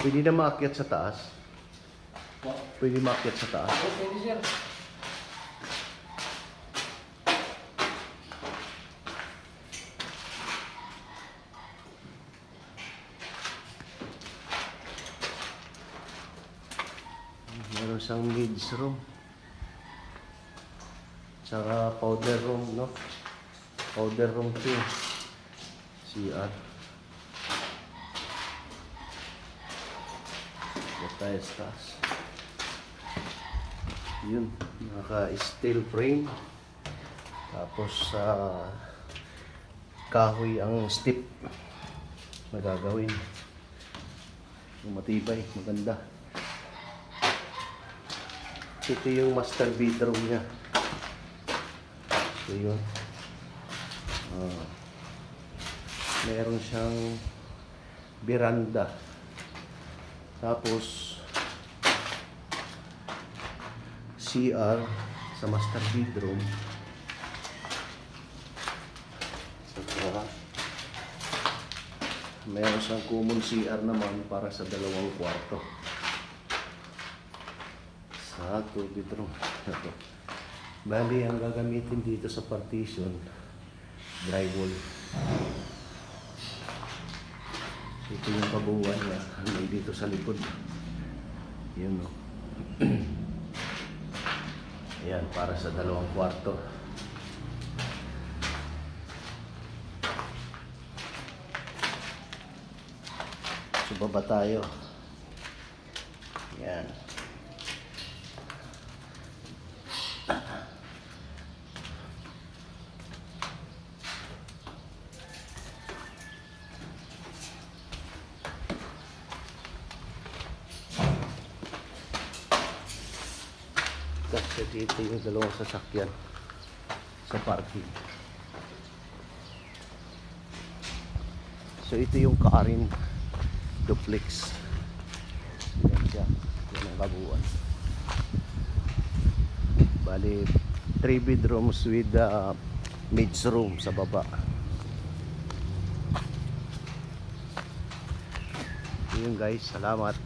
Pwede na maakyat sa taas. Po. Pwede maakyat sa taas. Okay, sir. Meron siyang maids room. Tsaka powder room, no? Powder room 2. CR. Tayo sa taas. Yun, naka-steel frame. Tapos kahoy ang step na gagawin. Matibay, maganda. Ito yung master bedroom niya. So yun. Meron siyang veranda. Tapos CR sa master bedroom. Saka meron siyang common CR naman para sa dalawang kwarto. Sa 2 bedroom. Bali, ang gagamitin dito sa partition, drywall. Ito yung kabuuan niya. May dito sa likod. Yun, no? Ayan, para sa dalawang kwarto. So, baba tayo. Ayan. Kasi dito yung dalawang sasakyan sa parking. So ito yung Kaarin duplex. Yan siya. Yan ang kabuuan. Bali 3 bedrooms with maids room sa baba. Yun guys, salamat.